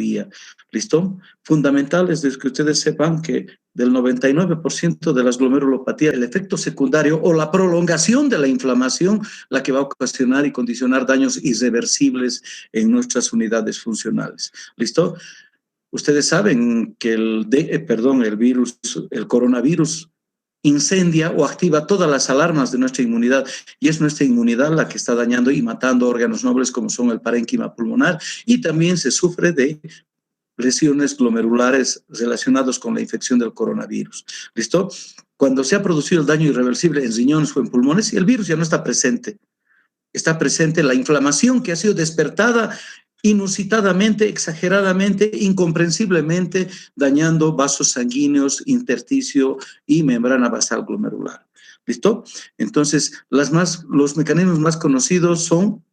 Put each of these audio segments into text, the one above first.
glomerulopatía. ¿Listo? Fundamental es que ustedes sepan que del 99% de las glomerulopatías, el efecto secundario o la prolongación de la inflamación, la que va a ocasionar y condicionar daños irreversibles en nuestras unidades funcionales. ¿Listo? Ustedes saben que el coronavirus incendia o activa todas las alarmas de nuestra inmunidad y es nuestra inmunidad la que está dañando y matando órganos nobles como son el parénquima pulmonar y también se sufre de lesiones glomerulares relacionadas con la infección del coronavirus. ¿Listo? Cuando se ha producido el daño irreversible en riñones o en pulmones, el virus ya no está presente. Está presente la inflamación que ha sido despertada inusitadamente, exageradamente, incomprensiblemente, dañando vasos sanguíneos, intersticio y membrana basal glomerular. ¿Listo? Entonces, los mecanismos más conocidos son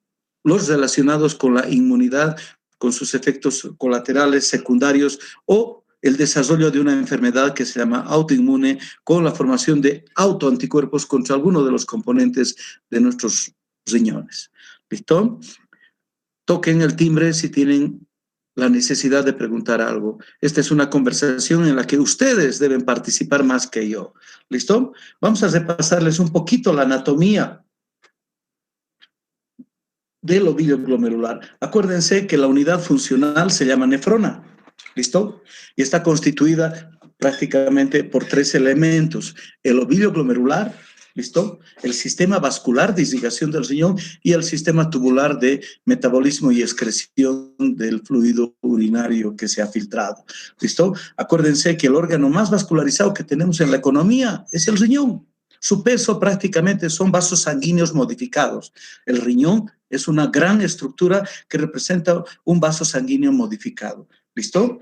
los relacionados con la inmunidad, con sus efectos colaterales, secundarios, o el desarrollo de una enfermedad que se llama autoinmune, con la formación de autoanticuerpos contra alguno de los componentes de nuestros riñones. ¿Listo? Toquen el timbre si tienen la necesidad de preguntar algo. Esta es una conversación en la que ustedes deben participar más que yo. ¿Listo? Vamos a repasarles un poquito la anatomía del ovillo glomerular. Acuérdense que la unidad funcional se llama nefrona. ¿Listo? Y está constituida prácticamente por 3 elementos. El ovillo glomerular, ¿listo? El sistema vascular de irrigación del riñón y el sistema tubular de metabolismo y excreción del fluido urinario que se ha filtrado. ¿Listo? Acuérdense que el órgano más vascularizado que tenemos en la economía es el riñón. Su peso prácticamente son vasos sanguíneos modificados. El riñón es una gran estructura que representa un vaso sanguíneo modificado. ¿Listo?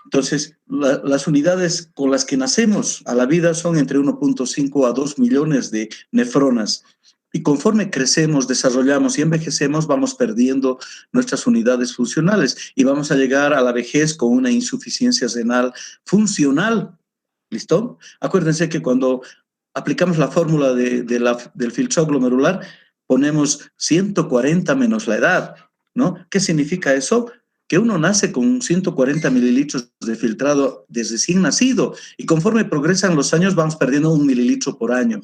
Entonces, las unidades con las que nacemos a la vida son entre 1.5 a 2 millones de nefronas. Y conforme crecemos, desarrollamos y envejecemos, vamos perdiendo nuestras unidades funcionales y vamos a llegar a la vejez con una insuficiencia renal funcional. ¿Listo? Acuérdense que cuando aplicamos la fórmula del filtrado glomerular, ponemos 140 menos la edad, ¿no? ¿Qué significa eso? Que uno nace con 140 mililitros de filtrado desde recién nacido y conforme progresan los años vamos perdiendo 1 mililitro por año.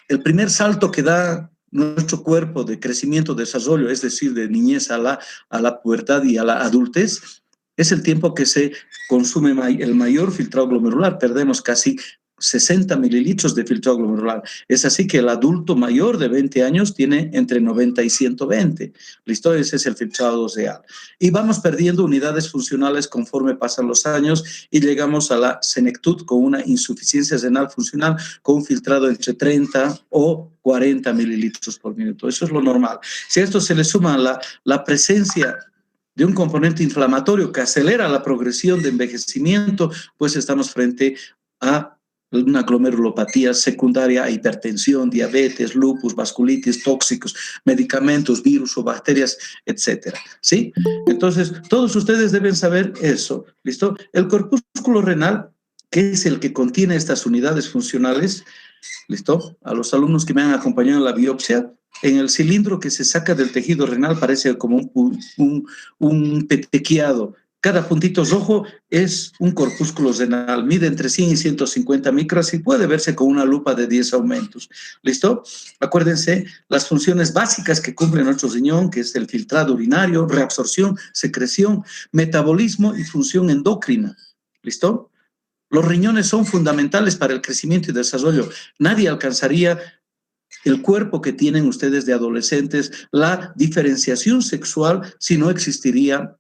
El primer salto que da nuestro cuerpo de crecimiento, desarrollo, es decir, de niñez a la pubertad y a la adultez, es el tiempo que se consume el mayor filtrado glomerular. Perdemos casi 60 mililitros de filtrado glomerular. Es así que el adulto mayor de 20 años tiene entre 90 y 120. ¿Listo? Ese es el filtrado real. Y vamos perdiendo unidades funcionales conforme pasan los años y llegamos a la senectud con una insuficiencia renal funcional con un filtrado entre 30 o 40 mililitros por minuto. Eso es lo normal. Si a esto se le suma la presencia de un componente inflamatorio que acelera la progresión de envejecimiento, pues estamos frente a una glomerulopatía secundaria a hipertensión, diabetes, lupus, vasculitis, tóxicos, medicamentos, virus o bacterias, etcétera. ¿Sí? Entonces, todos ustedes deben saber eso. ¿Listo? El corpúsculo renal, que es el que contiene estas unidades funcionales, ¿listo? A los alumnos que me han acompañado en la biopsia, en el cilindro que se saca del tejido renal parece como un petequiado. Cada puntito rojo es un corpúsculo renal, mide entre 100 y 150 micras y puede verse con una lupa de 10 aumentos. ¿Listo? Acuérdense las funciones básicas que cumple nuestro riñón, que es el filtrado urinario, reabsorción, secreción, metabolismo y función endocrina. ¿Listo? Los riñones son fundamentales para el crecimiento y desarrollo. Nadie alcanzaría el cuerpo que tienen ustedes de adolescentes, la diferenciación sexual, si no existiría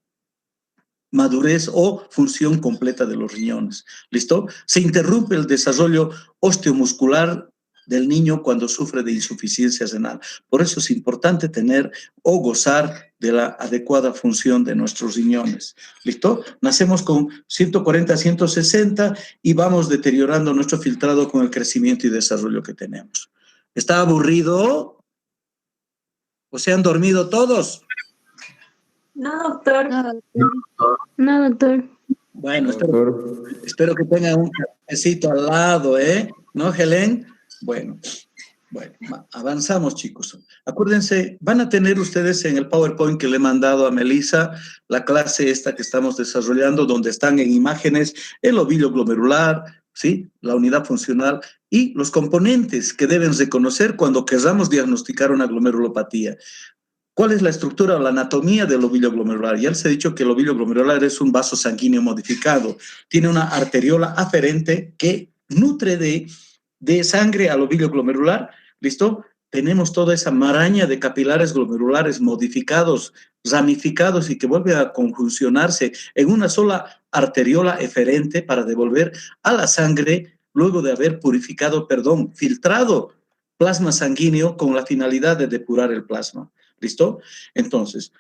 madurez o función completa de los riñones. ¿Listo? Se interrumpe el desarrollo osteomuscular del niño cuando sufre de insuficiencia renal. Por eso es importante tener o gozar de la adecuada función de nuestros riñones. ¿Listo? Nacemos con 140, 160 y vamos deteriorando nuestro filtrado con el crecimiento y desarrollo que tenemos. ¿Está aburrido? ¿O se han dormido todos? No, doctor. No, doctor. Bueno, espero que tengan un cafecito al lado, ¿eh? ¿No, Helen? Bueno, Bueno, avanzamos, chicos. Acuérdense, van a tener ustedes en el PowerPoint que le he mandado a Melissa la clase esta que estamos desarrollando, donde están en imágenes el ovillo glomerular, ¿sí? La unidad funcional y los componentes que deben reconocer cuando queramos diagnosticar una glomerulopatía. ¿Cuál es la estructura o la anatomía del ovillo glomerular? Ya les he dicho que el ovillo glomerular es un vaso sanguíneo modificado. Tiene una arteriola aferente que nutre de sangre al ovillo glomerular. ¿Listo? Tenemos toda esa maraña de capilares glomerulares modificados, ramificados y que vuelven a conjuncionarse en una sola arteriola eferente para devolver a la sangre, luego de haber filtrado plasma sanguíneo con la finalidad de depurar el plasma. ¿Listo? Entonces,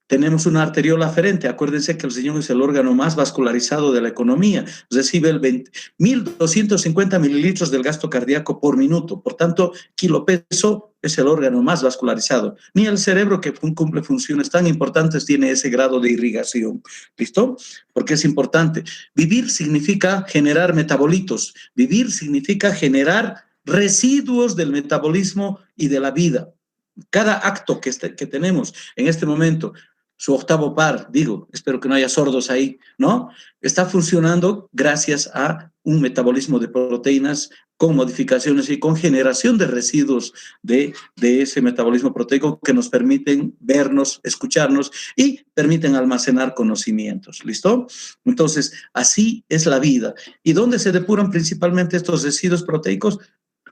tenemos una arteriola aferente. Acuérdense que el riñón es el órgano más vascularizado de la economía. Recibe 1.250 mililitros del gasto cardíaco por minuto. Por tanto, kilopeso es el órgano más vascularizado. Ni el cerebro, que cumple funciones tan importantes, tiene ese grado de irrigación. ¿Listo? Porque es importante. Vivir significa generar metabolitos. Vivir significa generar residuos del metabolismo y de la vida. Cada acto que tenemos en este momento, su octavo par, espero que no haya sordos ahí, ¿no? Está funcionando gracias a un metabolismo de proteínas con modificaciones y con generación de residuos de ese metabolismo proteico que nos permiten vernos, escucharnos y permiten almacenar conocimientos, ¿listo? Entonces, así es la vida. ¿Y dónde se depuran principalmente estos residuos proteicos?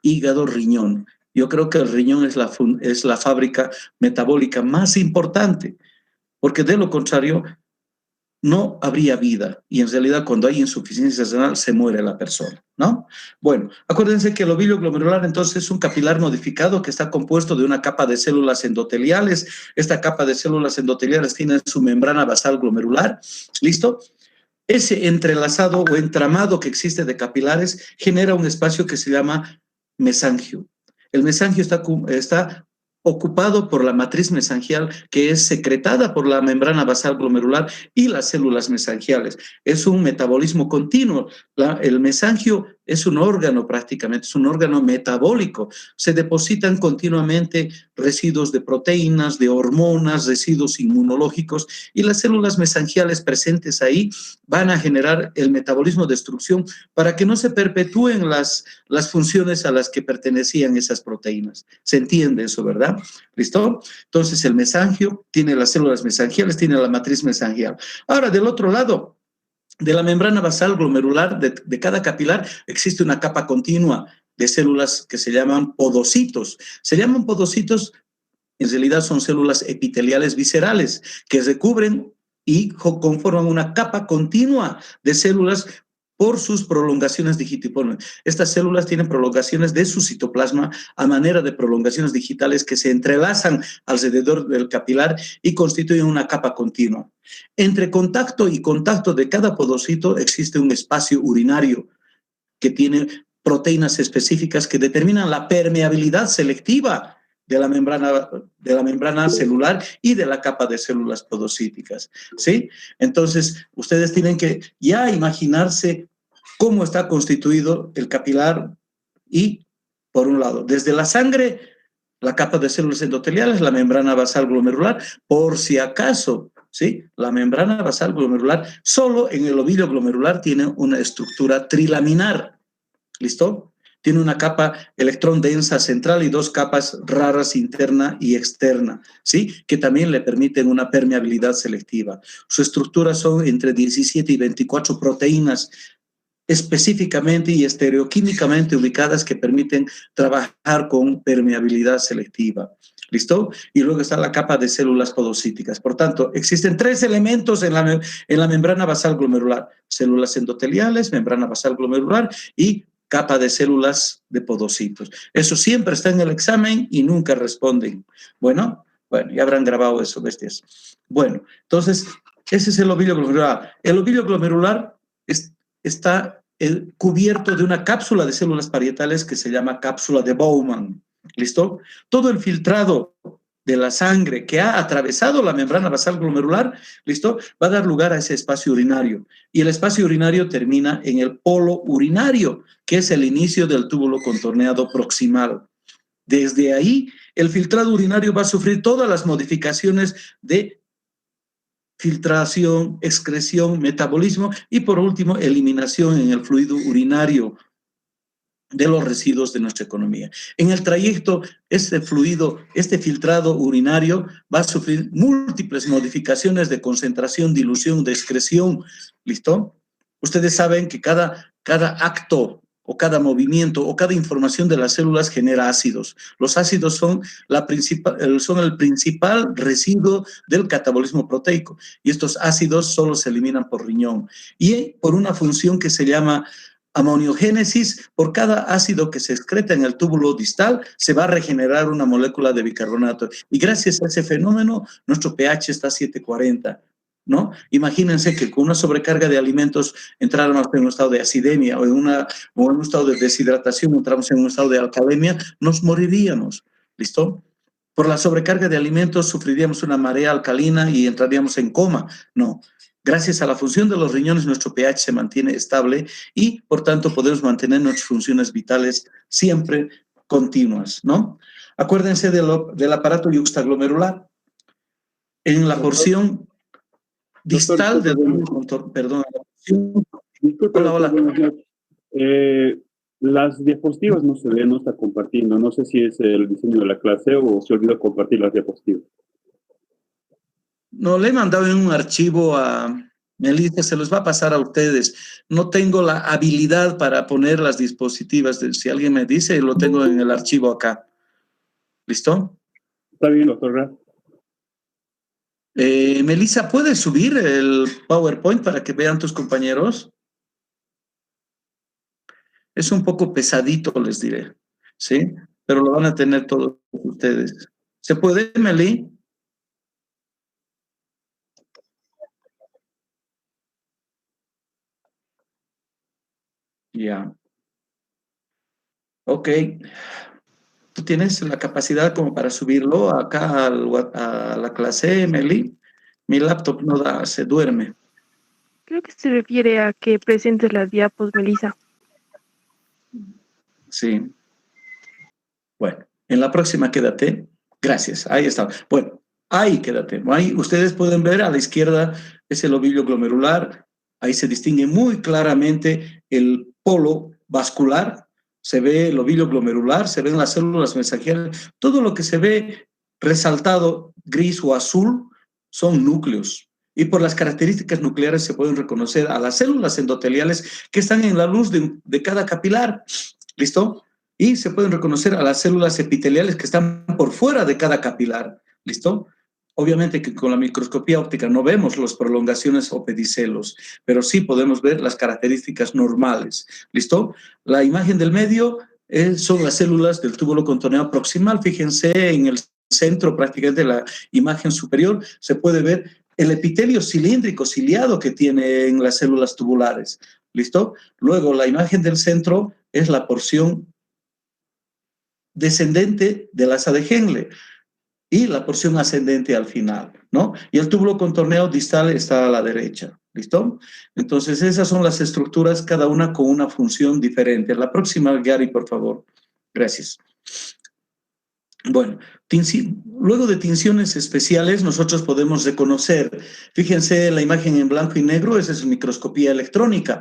Hígado, riñón. Yo creo que el riñón es la fábrica metabólica más importante, porque de lo contrario no habría vida y en realidad cuando hay insuficiencia renal se muere la persona, ¿no? Bueno, acuérdense que el ovillo glomerular entonces es un capilar modificado que está compuesto de una capa de células endoteliales. Esta capa de células endoteliales tiene su membrana basal glomerular, ¿listo? Ese entrelazado o entramado que existe de capilares genera un espacio que se llama mesangio. El mesangio está ocupado por la matriz mesangial que es secretada por la membrana basal glomerular y las células mesangiales. Es un metabolismo continuo. El mesangio es un órgano prácticamente, es un órgano metabólico. Se depositan continuamente residuos de proteínas, de hormonas, residuos inmunológicos y las células mesangiales presentes ahí van a generar el metabolismo de destrucción para que no se perpetúen las funciones a las que pertenecían esas proteínas. ¿Se entiende eso, verdad? ¿Listo? Entonces el mesangio tiene las células mesangiales, tiene la matriz mesangial. Ahora, del otro lado, de la membrana basal glomerular de cada capilar existe una capa continua de células que se llaman podocitos. Se llaman podocitos, en realidad son células epiteliales viscerales que recubren y conforman una capa continua de células por sus prolongaciones digitiformes. Estas células tienen prolongaciones de su citoplasma a manera de prolongaciones digitales que se entrelazan alrededor del capilar y constituyen una capa continua. Entre contacto y contacto de cada podocito existe un espacio urinario que tiene proteínas específicas que determinan la permeabilidad selectiva de la membrana celular y de la capa de células podocíticas, ¿sí? Entonces, ustedes tienen que ya imaginarse cómo está constituido el capilar y, por un lado, desde la sangre, la capa de células endoteliales, la membrana basal glomerular, por si acaso, ¿sí? La membrana basal glomerular, solo en el ovillo glomerular tiene una estructura trilaminar, ¿listo? Tiene una capa electrón densa central y dos capas raras interna y externa, ¿sí? Que también le permiten una permeabilidad selectiva. Su estructura son entre 17 y 24 proteínas específicamente y estereoquímicamente ubicadas que permiten trabajar con permeabilidad selectiva. ¿Listo? Y luego está la capa de células podocíticas. Por tanto, existen tres elementos en la membrana basal glomerular: células endoteliales, membrana basal glomerular y capa de células de podocitos. Eso siempre está en el examen y nunca responden. Bueno, ya habrán grabado eso, bestias. Bueno, entonces, ese es el ovillo glomerular. El ovillo glomerular está cubierto de una cápsula de células parietales que se llama cápsula de Bowman. ¿Listo? Todo el filtrado de la sangre que ha atravesado la membrana basal glomerular, ¿listo? Va a dar lugar a ese espacio urinario. Y el espacio urinario termina en el polo urinario, que es el inicio del túbulo contorneado proximal. Desde ahí, el filtrado urinario va a sufrir todas las modificaciones de filtración, excreción, metabolismo y por último, eliminación en el fluido urinario de los residuos de nuestra economía. En el trayecto, este fluido, este filtrado urinario va a sufrir múltiples modificaciones de concentración, dilución, de excreción. ¿Listo? Ustedes saben que cada acto o cada movimiento o cada información de las células genera ácidos. Los ácidos son el principal residuo del catabolismo proteico y estos ácidos solo se eliminan por riñón y por una función que se llama amoniogénesis. Por cada ácido que se excreta en el túbulo distal, se va a regenerar una molécula de bicarbonato. Y gracias a ese fenómeno, nuestro pH está a 740, ¿no? Imagínense que con una sobrecarga de alimentos entráramos en un estado de acidemia o en un estado de deshidratación, entramos en un estado de alcalemia, nos moriríamos, ¿listo? Por la sobrecarga de alimentos sufriríamos una marea alcalina y entraríamos en coma. No. Gracias a la función de los riñones, nuestro pH se mantiene estable y, por tanto, podemos mantener nuestras funciones vitales siempre continuas, ¿no? Acuérdense del aparato yuxtaglomerular. En la porción distal del túbulo contorneado, perdón, hola. Las diapositivas no se ven, no está compartiendo. No sé si es el diseño de la clase o se olvidó compartir las diapositivas. No, le he mandado en un archivo a Melissa, se los va a pasar a ustedes. No tengo la habilidad para poner las diapositivas. Si alguien me dice, lo tengo en el archivo acá. ¿Listo? Está bien, doctor. Melissa, ¿puedes subir el PowerPoint para que vean tus compañeros? Es un poco pesadito, les diré, ¿sí? Pero lo van a tener todos ustedes. ¿Se puede, Meli? Ya. Ok. ¿Tú tienes la capacidad como para subirlo acá a la clase, Meli? Mi laptop no da, se duerme. Creo que se refiere a que presentes las diapos, Melissa. Sí. Bueno, en la próxima quédate. Gracias, ahí está. Bueno, ahí quédate. Ahí ustedes pueden ver a la izquierda es el ovillo glomerular. Ahí se distingue muy claramente el polo vascular. Se ve el ovillo glomerular, se ven las células mensajeras. Todo lo que se ve resaltado gris o azul son núcleos. Y por las características nucleares se pueden reconocer a las células endoteliales que están en la luz de cada capilar. ¿Listo? Y se pueden reconocer a las células epiteliales que están por fuera de cada capilar. ¿Listo? Obviamente que con la microscopía óptica no vemos las prolongaciones o pedicelos, pero sí podemos ver las características normales. ¿Listo? La imagen del medio son las células del túbulo contorneado proximal. Fíjense en el centro prácticamente de la imagen superior se puede ver el epitelio cilíndrico, ciliado que tienen las células tubulares. ¿Listo? Luego la imagen del centro es la porción descendente del asa de Henle y la porción ascendente al final, ¿no? Y el túbulo contorneado distal está a la derecha, ¿listo? Entonces esas son las estructuras, cada una con una función diferente. La próxima, Gary, por favor. Gracias. Bueno, luego de tinciones especiales nosotros podemos reconocer, fíjense la imagen en blanco y negro, esa es microscopía electrónica,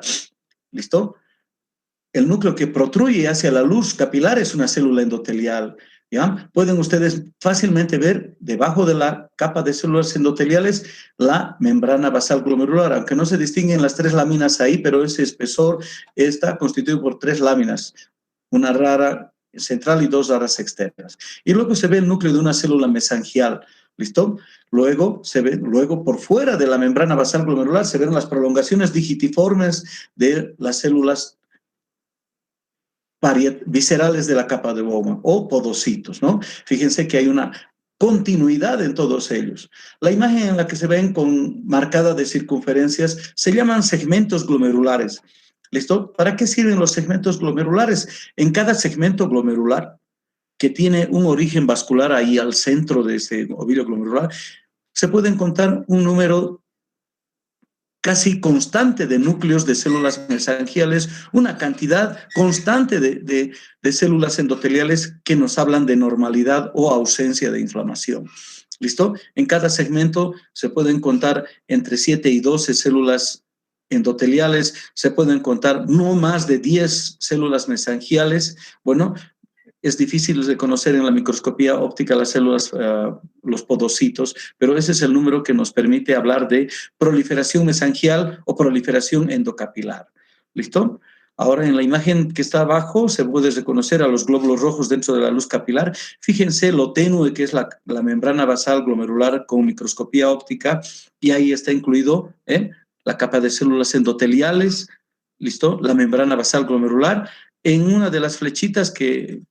¿listo? El núcleo que protruye hacia la luz capilar es una célula endotelial, ¿ya? Pueden ustedes fácilmente ver debajo de la capa de células endoteliales la membrana basal glomerular, aunque no se distinguen las tres láminas ahí, pero ese espesor está constituido por tres láminas, una rara central y dos raras externas. Y luego se ve el núcleo de una célula mesangial, ¿listo? Luego por fuera de la membrana basal glomerular se ven las prolongaciones digitiformes de las células viscerales de la capa de Bowman o podocitos, ¿no? Fíjense que hay una continuidad en todos ellos. La imagen en la que se ven con marcada de circunferencias se llaman segmentos glomerulares. ¿Listo? ¿Para qué sirven los segmentos glomerulares? En cada segmento glomerular, que tiene un origen vascular ahí al centro de ese ovillo glomerular, se pueden contar un número casi constante de núcleos de células mesangiales, una cantidad constante de células endoteliales que nos hablan de normalidad o ausencia de inflamación. ¿Listo? En cada segmento se pueden contar entre 7 y 12 células endoteliales, se pueden contar no más de 10 células mesangiales. Bueno, es difícil reconocer en la microscopía óptica las células, los podocitos, pero ese es el número que nos permite hablar de proliferación mesangial o proliferación endocapilar. ¿Listo? Ahora en la imagen que está abajo se puede reconocer a los glóbulos rojos dentro de la luz capilar. Fíjense lo tenue que es la membrana basal glomerular con microscopía óptica, y ahí está incluido la capa de células endoteliales, ¿listo? La membrana basal glomerular. En una de las flechitas que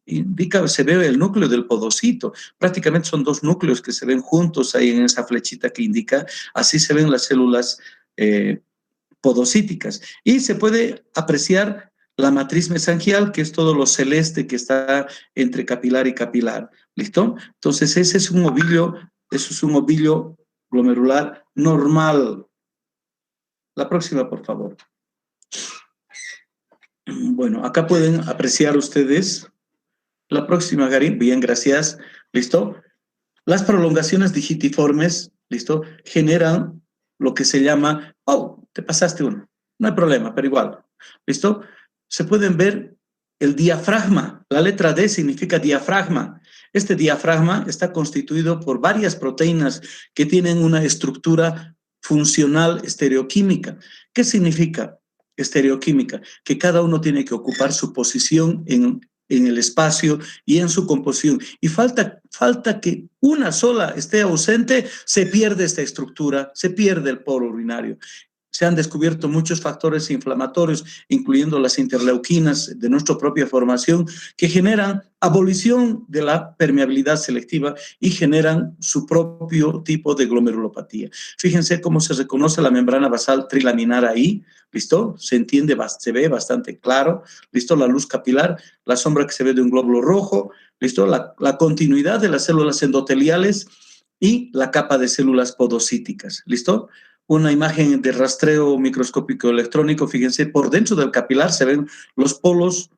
indica, se ve el núcleo del podocito. Prácticamente son dos núcleos que se ven juntos ahí en esa flechita que indica. Así se ven las células podocíticas. Y se puede apreciar la matriz mesangial, que es todo lo celeste que está entre capilar y capilar. ¿Listo? Entonces, ese es un ovillo, eso es un ovillo glomerular normal. La próxima, por favor. Bueno, acá pueden apreciar ustedes la próxima, Gary. Bien, gracias. ¿Listo? Las prolongaciones digitiformes, ¿listo? Generan lo que se llama, oh, te pasaste uno. No hay problema, pero igual. ¿Listo? Se pueden ver el diafragma. La letra D significa diafragma. Este diafragma está constituido por varias proteínas que tienen una estructura funcional estereoquímica. ¿Qué significa estereoquímica? Que cada uno tiene que ocupar su posición en el espacio y en su composición. Y falta que una sola esté ausente, se pierde esta estructura, se pierde el poro urinario. Se han descubierto muchos factores inflamatorios, incluyendo las interleuquinas de nuestra propia formación, que generan abolición de la permeabilidad selectiva y generan su propio tipo de glomerulopatía. Fíjense cómo se reconoce la membrana basal trilaminar ahí, ¿listo? Se entiende, se ve bastante claro, ¿listo? La luz capilar, la sombra que se ve de un glóbulo rojo, ¿listo? La continuidad de las células endoteliales y la capa de células podocíticas, ¿listo? Una imagen de rastreo microscópico electrónico, fíjense, por dentro del capilar se ven los polos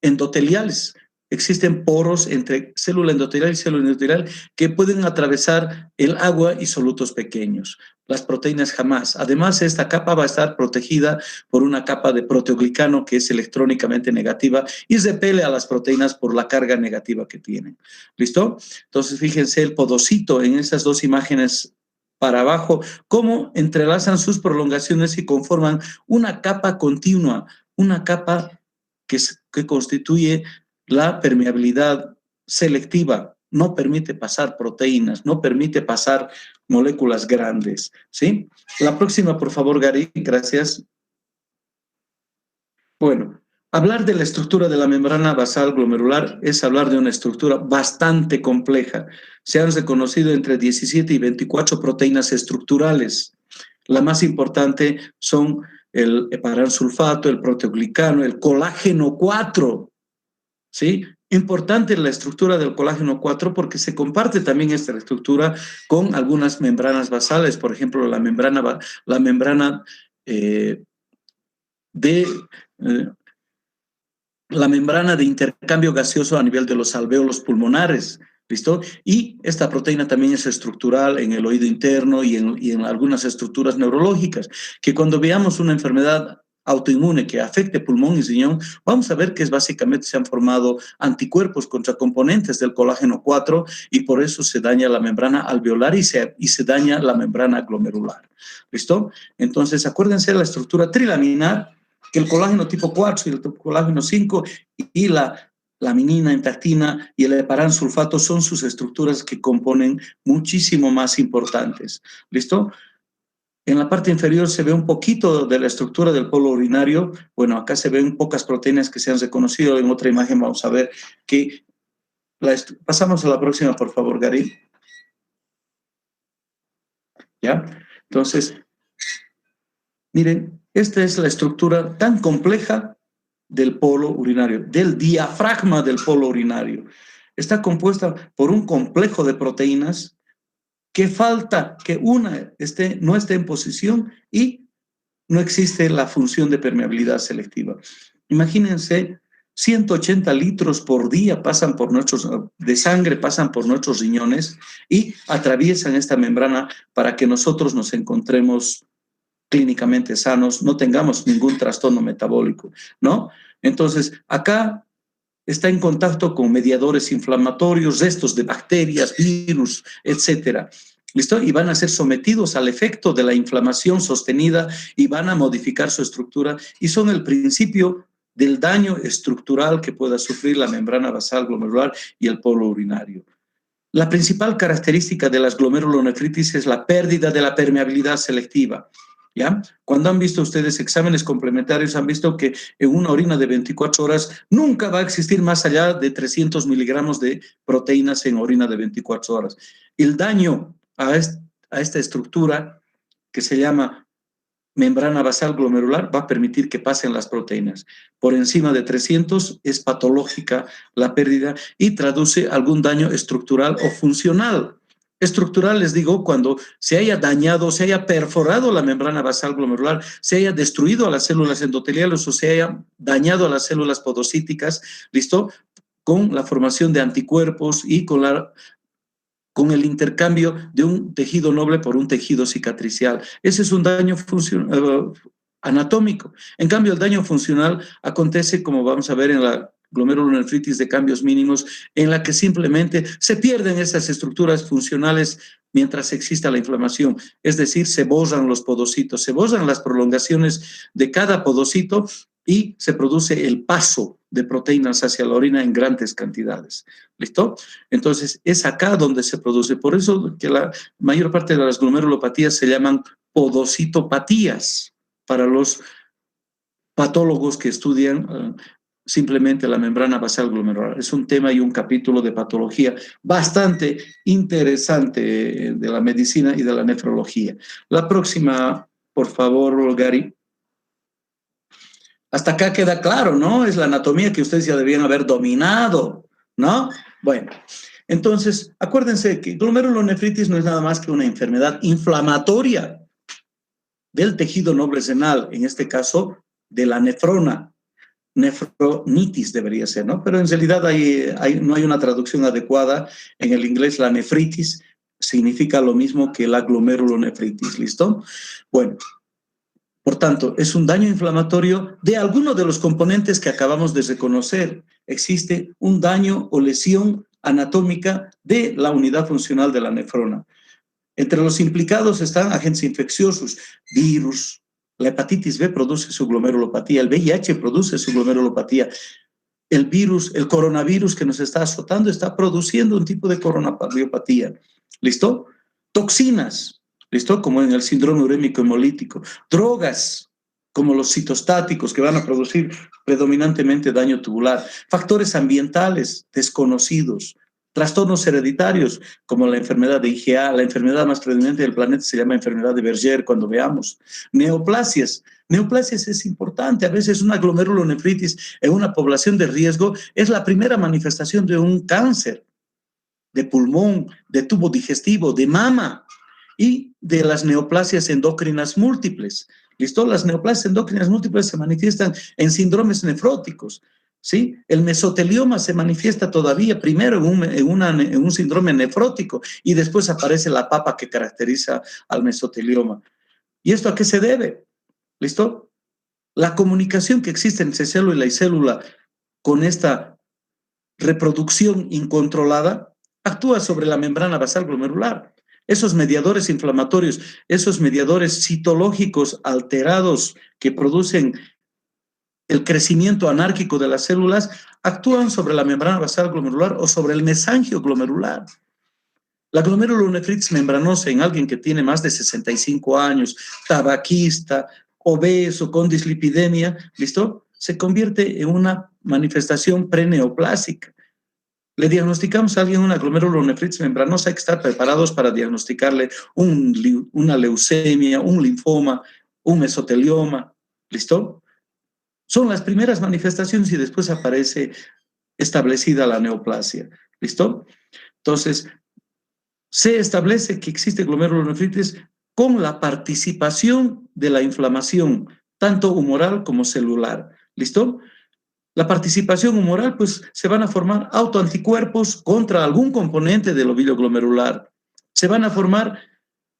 endoteliales. Existen poros entre célula endotelial y célula endotelial que pueden atravesar el agua y solutos pequeños. Las proteínas jamás. Además, esta capa va a estar protegida por una capa de proteoglicano que es electrónicamente negativa y repele a las proteínas por la carga negativa que tienen. ¿Listo? Entonces, fíjense el podocito en esas dos imágenes para abajo, cómo entrelazan sus prolongaciones y conforman una capa continua, una capa que constituye la permeabilidad selectiva, no permite pasar proteínas, no permite pasar moléculas grandes, ¿sí? La próxima, por favor, Gary, gracias. Bueno, hablar de la estructura de la membrana basal glomerular es hablar de una estructura bastante compleja. Se han reconocido entre 17 y 24 proteínas estructurales. La más importante son el heparansulfato, el proteoglicano, el colágeno 4, ¿sí? Importante la estructura del colágeno 4 porque se comparte también esta estructura con algunas membranas basales, por ejemplo, la membrana la membrana de intercambio gaseoso a nivel de los alvéolos pulmonares, ¿listo? Y esta proteína también es estructural en el oído interno y en algunas estructuras neurológicas, que cuando veamos una enfermedad autoinmune que afecte pulmón y riñón, vamos a ver que básicamente se han formado anticuerpos contra componentes del colágeno 4 y por eso se daña la membrana alveolar y se daña la membrana glomerular, ¿listo? Entonces, acuérdense de la estructura trilaminar, que el colágeno tipo 4 y el colágeno 5 y la laminina, entactina y el heparansulfato son sus estructuras que componen muchísimo más importantes. ¿Listo? En la parte inferior se ve un poquito de la estructura del polo urinario. Bueno, acá se ven pocas proteínas que se han reconocido. En otra imagen vamos a ver que... Pasamos a la próxima, por favor, Gary. ¿Ya? Entonces, miren, esta es la estructura tan compleja del polo urinario, del diafragma del polo urinario. Está compuesta por un complejo de proteínas que falta que una no esté en posición y no existe la función de permeabilidad selectiva. Imagínense, 180 litros por día de sangre pasan por nuestros riñones y atraviesan esta membrana para que nosotros nos encontremos clínicamente sanos, no tengamos ningún trastorno metabólico, ¿no? Entonces, acá está en contacto con mediadores inflamatorios, restos de bacterias, virus, etcétera. ¿Listo? Y van a ser sometidos al efecto de la inflamación sostenida y van a modificar su estructura y son el principio del daño estructural que pueda sufrir la membrana basal glomerular y el polo urinario. La principal característica de las glomerulonefritis es la pérdida de la permeabilidad selectiva. ¿Ya? Cuando han visto ustedes exámenes complementarios, han visto que en una orina de 24 horas nunca va a existir más allá de 300 miligramos de proteínas en orina de 24 horas. El daño a esta estructura que se llama membrana basal glomerular va a permitir que pasen las proteínas. Por encima de 300 es patológica la pérdida y traduce algún daño estructural o funcional. Estructural, les digo, cuando se haya dañado, se haya perforado la membrana basal glomerular, se haya destruido a las células endoteliales o se haya dañado a las células podocíticas, ¿listo? Con la formación de anticuerpos y con el intercambio de un tejido noble por un tejido cicatricial. Ese es un daño anatómico. En cambio, el daño funcional acontece, como vamos a ver en la glomerulonefritis de cambios mínimos, en la que simplemente se pierden esas estructuras funcionales mientras exista la inflamación. Es decir, se borran los podocitos, se borran las prolongaciones de cada podocito y se produce el paso de proteínas hacia la orina en grandes cantidades. ¿Listo? Entonces, es acá donde se produce. Por eso que la mayor parte de las glomerulopatías se llaman podocitopatías para los patólogos que estudian simplemente la membrana basal glomerular. Es un tema y un capítulo de patología bastante interesante de la medicina y de la nefrología. La próxima, por favor, Gary. Hasta acá queda claro, ¿no? Es la anatomía que ustedes ya debían haber dominado, ¿no? Bueno, entonces, acuérdense que glomerulonefritis no es nada más que una enfermedad inflamatoria del tejido noble renal, en este caso de la nefrona. Nefronitis debería ser, ¿no? Pero en realidad no hay una traducción adecuada. En el inglés, la nefritis significa lo mismo que la glomerulonefritis, ¿listo? Bueno, por tanto, es un daño inflamatorio de alguno de los componentes que acabamos de reconocer. Existe un daño o lesión anatómica de la unidad funcional de la nefrona. Entre los implicados están agentes infecciosos, virus. La hepatitis B produce su glomerulopatía, el VIH produce su glomerulopatía. El virus, el coronavirus que nos está azotando está produciendo un tipo de coronariopatía. ¿Listo? Toxinas. ¿Listo? Como en el síndrome urémico hemolítico. Drogas, como los citostáticos, que van a producir predominantemente daño tubular. Factores ambientales desconocidos. Trastornos hereditarios, como la enfermedad de IgA, la enfermedad más predominante del planeta se llama enfermedad de Berger, cuando veamos. Neoplasias. Neoplasias es importante. A veces una glomerulonefritis en una población de riesgo es la primera manifestación de un cáncer de pulmón, de tubo digestivo, de mama y de las neoplasias endócrinas múltiples. ¿Listo? Las neoplasias endócrinas múltiples se manifiestan en síndromes nefróticos. ¿Sí? El mesotelioma se manifiesta todavía primero en un síndrome nefrótico y después aparece la papa que caracteriza al mesotelioma. ¿Y esto a qué se debe? ¿Listo? La comunicación que existe entre célula y célula con esta reproducción incontrolada actúa sobre la membrana basal glomerular. Esos mediadores inflamatorios, esos mediadores citológicos alterados que producen el crecimiento anárquico de las células, actúan sobre la membrana basal glomerular o sobre el mesangio glomerular. La glomerulonefritis membranosa en alguien que tiene más de 65 años, tabaquista, obeso, con dislipidemia, ¿listo? Se convierte en una manifestación preneoplásica. Le diagnosticamos a alguien una glomerulonefritis membranosa, hay que estar preparados para diagnosticarle una leucemia, un linfoma, un mesotelioma, ¿listo? Son las primeras manifestaciones y después aparece establecida la neoplasia, ¿listo? Entonces, se establece que existe glomerulonefritis con la participación de la inflamación, tanto humoral como celular. ¿Listo? La participación humoral, pues se van a formar autoanticuerpos contra algún componente del ovillo glomerular. Se van a formar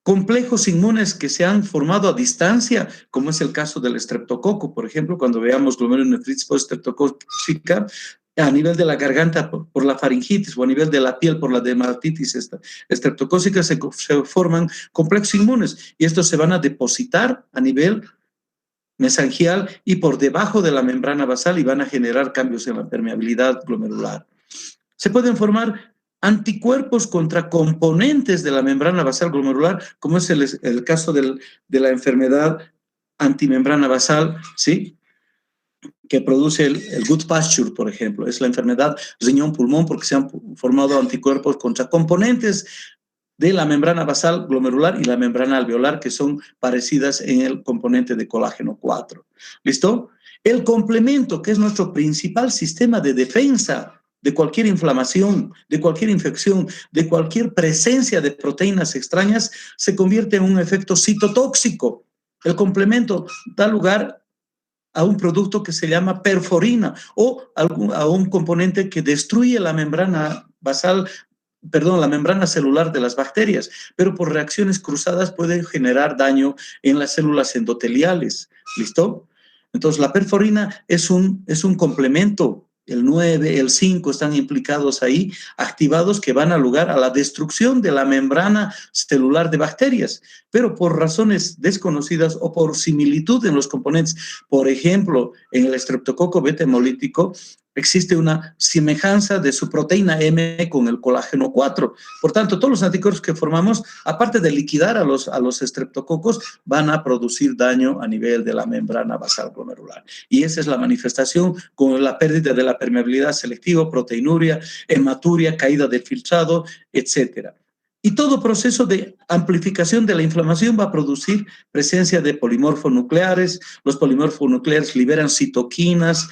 complejos inmunes que se han formado a distancia, como es el caso del estreptococo, por ejemplo, cuando veamos glomerulonefritis postestreptocócica, a nivel de la garganta por la faringitis o a nivel de la piel por la dermatitis estreptocócica se forman complejos inmunes y estos se van a depositar a nivel mesangial y por debajo de la membrana basal y van a generar cambios en la permeabilidad glomerular. Se pueden formar anticuerpos contra componentes de la membrana basal glomerular, como es el caso de la enfermedad antimembrana basal, ¿sí? Que produce el Goodpasture, por ejemplo. Es la enfermedad riñón-pulmón porque se han formado anticuerpos contra componentes de la membrana basal glomerular y la membrana alveolar, que son parecidas en el componente de colágeno 4. ¿Listo? El complemento, que es nuestro principal sistema de defensa de cualquier inflamación, de cualquier infección, de cualquier presencia de proteínas extrañas, se convierte en un efecto citotóxico. El complemento da lugar a un producto que se llama perforina o a un componente que destruye la membrana basal, perdón, la membrana celular de las bacterias, pero por reacciones cruzadas pueden generar daño en las células endoteliales. ¿Listo? Entonces, la perforina es un complemento. El 9, el 5 están implicados ahí, activados que van a lugar a la destrucción de la membrana celular de bacterias, pero por razones desconocidas o por similitud en los componentes. Por ejemplo, en el estreptococo beta hemolítico existe una semejanza de su proteína M con el colágeno 4. Por tanto, todos los anticuerpos que formamos, aparte de liquidar a los estreptococos, van a producir daño a nivel de la membrana basal glomerular. Y esa es la manifestación con la pérdida de la permeabilidad selectiva, proteinuria, hematuria, caída del filtrado, etc. Y todo proceso de amplificación de la inflamación va a producir presencia de polimorfonucleares. Los polimorfonucleares liberan citoquinas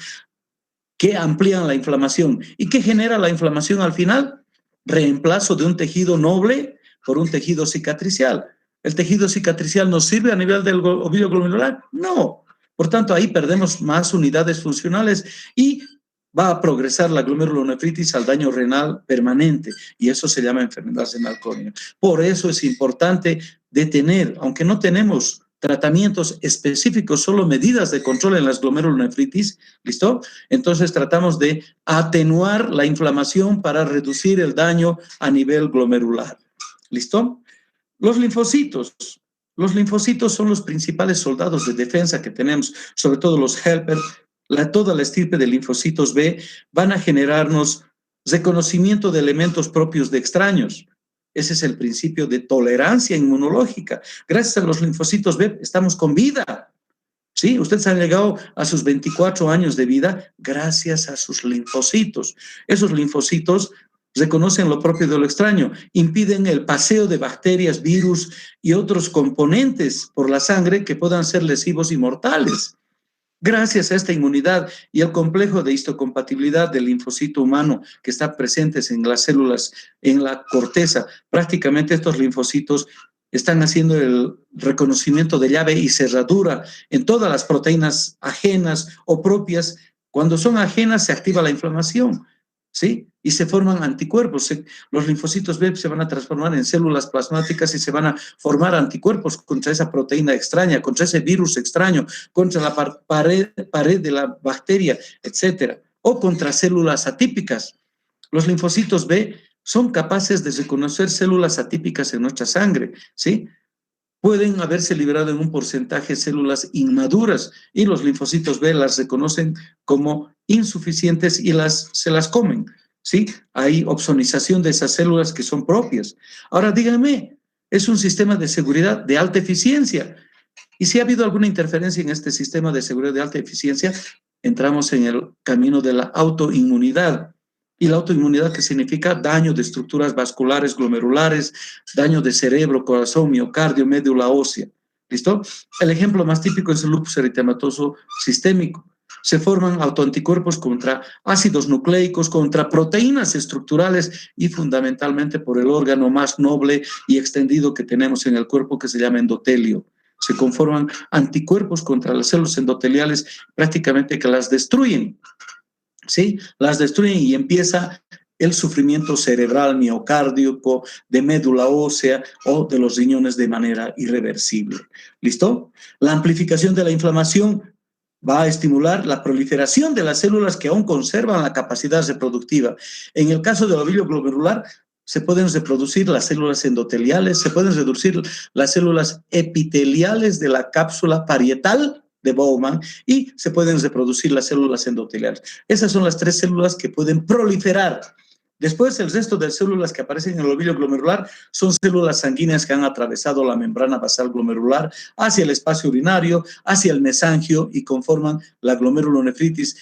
que amplían la inflamación. ¿Y qué genera la inflamación al final? Reemplazo de un tejido noble por un tejido cicatricial. ¿El tejido cicatricial nos sirve a nivel del ovillo glomerular? No. Por tanto, ahí perdemos más unidades funcionales y va a progresar la glomerulonefritis al daño renal permanente y eso se llama enfermedad renal crónica. Por eso es importante detener, aunque no tenemos tratamientos específicos, solo medidas de control en las glomerulonefritis, ¿listo? Entonces tratamos de atenuar la inflamación para reducir el daño a nivel glomerular, ¿listo? Los linfocitos son los principales soldados de defensa que tenemos, sobre todo los helper. Toda la estirpe de linfocitos B van a generarnos reconocimiento de elementos propios de extraños. Ese es el principio de tolerancia inmunológica. Gracias a los linfocitos B estamos con vida. Sí, ustedes han llegado a sus 24 años de vida gracias a sus linfocitos. Esos linfocitos reconocen lo propio de lo extraño, impiden el paseo de bacterias, virus y otros componentes por la sangre que puedan ser lesivos y mortales. Gracias a esta inmunidad y al complejo de histocompatibilidad del linfocito humano que está presentes en las células, en la corteza, prácticamente estos linfocitos están haciendo el reconocimiento de llave y cerradura en todas las proteínas ajenas o propias. Cuando son ajenas se activa la inflamación, ¿sí? Y se forman anticuerpos. Los linfocitos B se van a transformar en células plasmáticas y se van a formar anticuerpos contra esa proteína extraña, contra ese virus extraño, contra la pared de la bacteria, etcétera, o contra células atípicas. Los linfocitos B son capaces de reconocer células atípicas en nuestra sangre, ¿sí? Pueden haberse liberado en un porcentaje células inmaduras y los linfocitos B las reconocen como insuficientes y se las comen, ¿sí? Hay opsonización de esas células que son propias. Ahora díganme, es un sistema de seguridad de alta eficiencia. Y si ha habido alguna interferencia en este sistema de seguridad de alta eficiencia, entramos en el camino de la autoinmunidad. Y la autoinmunidad, que significa daño de estructuras vasculares, glomerulares, daño de cerebro, corazón, miocardio, médula ósea. ¿Listo? El ejemplo más típico es el lupus eritematoso sistémico. Se forman autoanticuerpos contra ácidos nucleicos, contra proteínas estructurales y fundamentalmente por el órgano más noble y extendido que tenemos en el cuerpo, que se llama endotelio. Se conforman anticuerpos contra las células endoteliales prácticamente que las destruyen, ¿sí? Las destruyen y empieza el sufrimiento cerebral, miocárdico, de médula ósea o de los riñones de manera irreversible. ¿Listo? La amplificación de la inflamación va a estimular la proliferación de las células que aún conservan la capacidad reproductiva. En el caso del ovillo glomerular, se pueden reproducir las células endoteliales, se pueden reducir las células epiteliales de la cápsula parietal de Bowman y se pueden reproducir las células endoteliales. Esas son las 3 células que pueden proliferar. Después, el resto de células que aparecen en el ovillo glomerular son células sanguíneas que han atravesado la membrana basal glomerular hacia el espacio urinario, hacia el mesangio y conforman la glomerulonefritis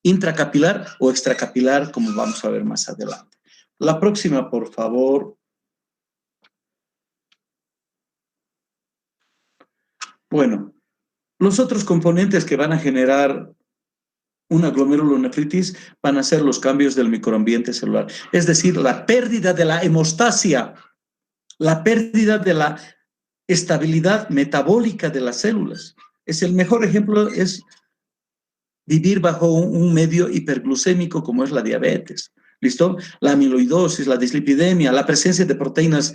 intracapilar o extracapilar, como vamos a ver más adelante. La próxima, por favor. Bueno, los otros componentes que van a generar una glomerulonefritis van a ser los cambios del microambiente celular, es decir, la pérdida de la hemostasia, la pérdida de la estabilidad metabólica de las células. El mejor ejemplo es vivir bajo un medio hiperglucémico como es la diabetes, ¿listo? La amiloidosis, la dislipidemia, la presencia de proteínas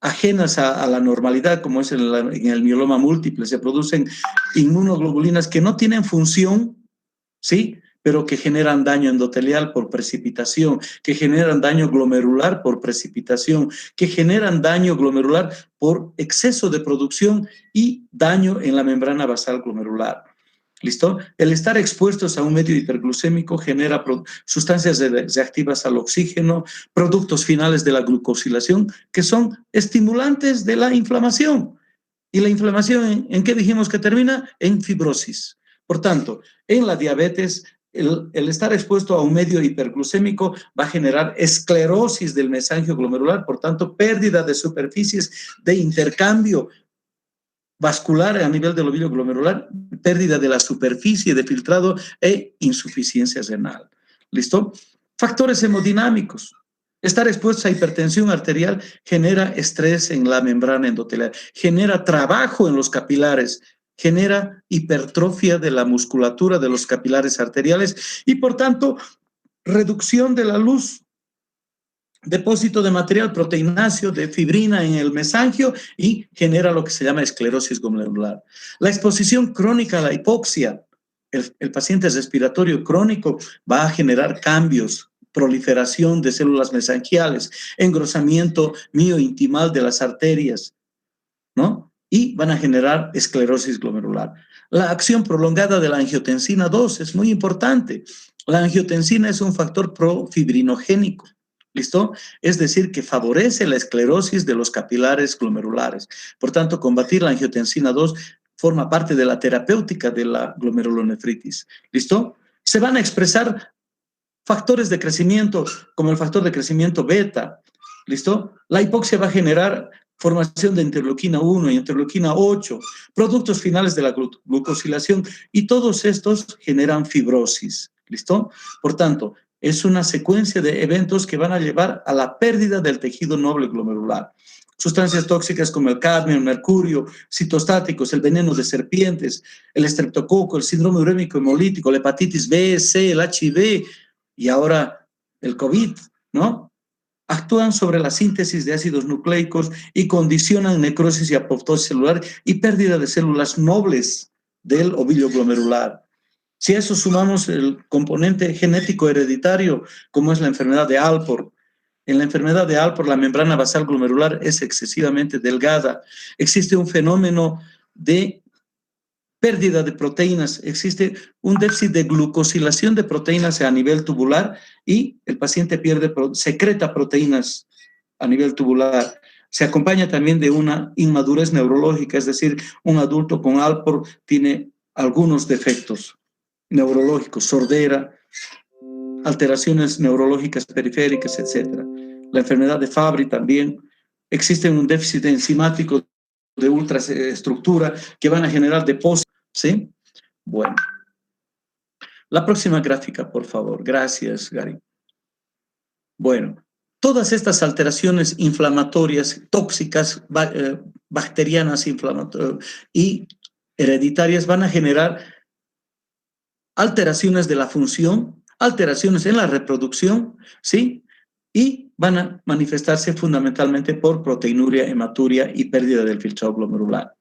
ajenas a la normalidad, como es en el mieloma múltiple, se producen inmunoglobulinas que no tienen función, ¿sí? Pero que generan daño endotelial por precipitación, que generan daño glomerular por precipitación, que generan daño glomerular por exceso de producción y daño en la membrana basal glomerular. ¿Listo? El estar expuestos a un medio hiperglucémico genera sustancias reactivas al oxígeno, productos finales de la glucosilación, que son estimulantes de la inflamación. ¿Y la inflamación en qué dijimos que termina? En fibrosis. Por tanto, en la diabetes, el estar expuesto a un medio hiperglucémico va a generar esclerosis del mesangio glomerular, por tanto, pérdida de superficies de intercambio vascular a nivel del ovillo glomerular, pérdida de la superficie de filtrado e insuficiencia renal. ¿Listo? Factores hemodinámicos. Estar expuestos a hipertensión arterial genera estrés en la membrana endotelial, genera trabajo en los capilares, genera hipertrofia de la musculatura de los capilares arteriales y, por tanto, reducción de la luz, depósito de material proteináceo, de fibrina en el mesangio y genera lo que se llama esclerosis glomerular. La exposición crónica a la hipoxia, el paciente respiratorio crónico va a generar cambios, proliferación de células mesangiales, engrosamiento miointimal de las arterias, ¿no? Y van a generar esclerosis glomerular. La acción prolongada de la angiotensina 2 es muy importante. La angiotensina es un factor profibrinogénico. ¿Listo? Es decir, que favorece la esclerosis de los capilares glomerulares. Por tanto, combatir la angiotensina 2 forma parte de la terapéutica de la glomerulonefritis. ¿Listo? Se van a expresar factores de crecimiento, como el factor de crecimiento beta. ¿Listo? La hipoxia va a generar formación de interleuquina 1 y interleuquina 8, productos finales de la glucosilación, y todos estos generan fibrosis. ¿Listo? Por tanto, es una secuencia de eventos que van a llevar a la pérdida del tejido noble glomerular. Sustancias tóxicas como el cadmio, el mercurio, citostáticos, el veneno de serpientes, el estreptococo, el síndrome urémico hemolítico, la hepatitis B, C, el HIV y ahora el COVID, ¿no? Actúan sobre la síntesis de ácidos nucleicos y condicionan necrosis y apoptosis celular y pérdida de células nobles del ovillo glomerular. Si a eso sumamos el componente genético hereditario, como es la enfermedad de Alport, en la enfermedad de Alport la membrana basal glomerular es excesivamente delgada. Existe un fenómeno de pérdida de proteínas, existe un déficit de glucosilación de proteínas a nivel tubular y el paciente secreta proteínas a nivel tubular. Se acompaña también de una inmadurez neurológica, es decir, un adulto con Alport tiene algunos defectos neurológicos, sordera, alteraciones neurológicas periféricas, etc. La enfermedad de Fabry también. Existe un déficit enzimático de ultraestructura que van a generar depósitos, ¿sí? Bueno, La próxima gráfica, por favor. Gracias, Gary. Bueno, todas estas alteraciones inflamatorias, tóxicas, bacterianas y hereditarias van a generar alteraciones de la función, alteraciones en la reproducción, ¿sí? Y van a manifestarse fundamentalmente por proteinuria, hematuria y pérdida del filtrado glomerular.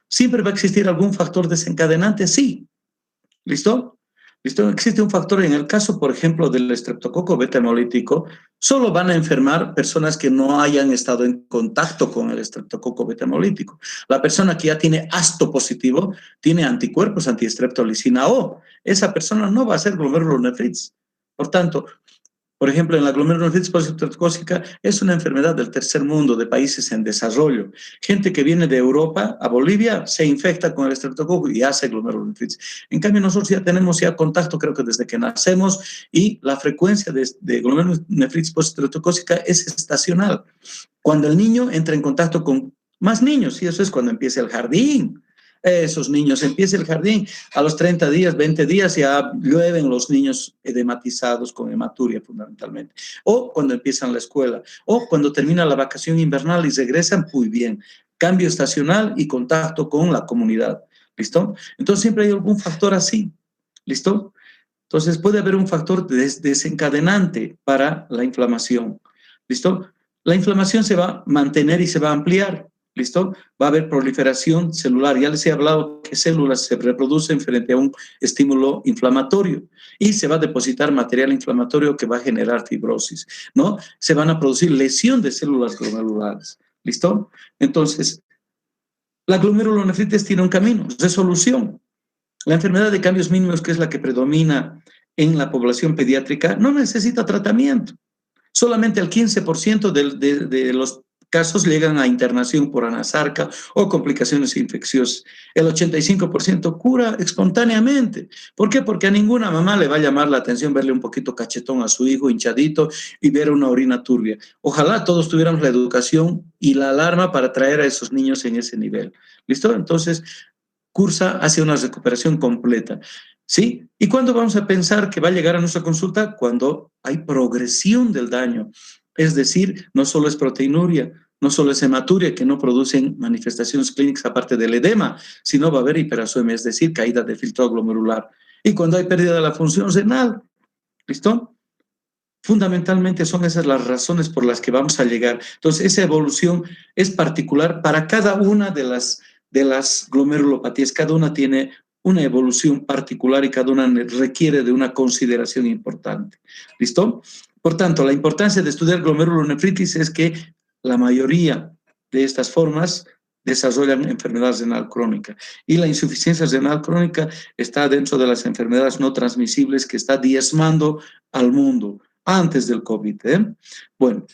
¿Siempre va a existir algún factor desencadenante? Sí. ¿Listo? ¿Listo? Existe un factor en el caso, por ejemplo, del estreptococo beta hemolítico, solo van a enfermar personas que no hayan estado en contacto con el estreptococo beta hemolítico. La persona que ya tiene ASTO positivo, tiene anticuerpos antiestreptolicina O, esa persona no va a ser glomerulonefritis. Por tanto, por ejemplo, en la glomerulonefritis postestreptocócica es una enfermedad del tercer mundo, de países en desarrollo. Gente que viene de Europa a Bolivia se infecta con el estreptococo y hace glomerulonefritis. En cambio, nosotros ya tenemos contacto, creo que desde que nacemos, y la frecuencia de glomerulonefritis postestreptocócica es estacional. Cuando el niño entra en contacto con más niños, y eso es cuando empieza el jardín. Esos niños, empieza el jardín, a los 30 días, 20 días ya llueven los niños edematizados con hematuria fundamentalmente, o cuando empiezan la escuela, o cuando termina la vacación invernal y regresan, muy bien, cambio estacional y contacto con la comunidad, ¿listo? Entonces siempre hay algún factor así, ¿listo? Entonces puede haber un factor desencadenante para la inflamación, ¿listo? La inflamación se va a mantener y se va a ampliar. ¿Listo? Va a haber proliferación celular. Ya les he hablado que células se reproducen frente a un estímulo inflamatorio y se va a depositar material inflamatorio que va a generar fibrosis, ¿no? Se van a producir lesión de células glomerulares. ¿Listo? Entonces, la glomerulonefritis tiene un camino, resolución. La enfermedad de cambios mínimos, que es la que predomina en la población pediátrica, no necesita tratamiento. Solamente el 15% de los casos llegan a internación por anasarca o complicaciones infecciosas. El 85% cura espontáneamente. ¿Por qué? Porque a ninguna mamá le va a llamar la atención verle un poquito cachetón a su hijo, hinchadito, y ver una orina turbia. Ojalá todos tuviéramos la educación y la alarma para traer a esos niños en ese nivel. ¿Listo? Entonces, cursa hacia una recuperación completa. ¿Sí? ¿Y cuándo vamos a pensar que va a llegar a nuestra consulta? Cuando hay progresión del daño. Es decir, no solo es proteinuria, no solo es hematuria, que no producen manifestaciones clínicas aparte del edema, sino va a haber hiperacemia, es decir, caída de filtrado glomerular. Y cuando hay pérdida de la función renal, ¿listo? Fundamentalmente son esas las razones por las que vamos a llegar. Entonces, esa evolución es particular para cada una de las glomerulopatías. Cada una tiene una evolución particular y cada una requiere de una consideración importante. ¿Listo? Por tanto, la importancia de estudiar glomerulonefritis es que la mayoría de estas formas desarrollan enfermedad renal crónica. Y la insuficiencia renal crónica está dentro de las enfermedades no transmisibles que está diezmando al mundo antes del COVID. Bueno,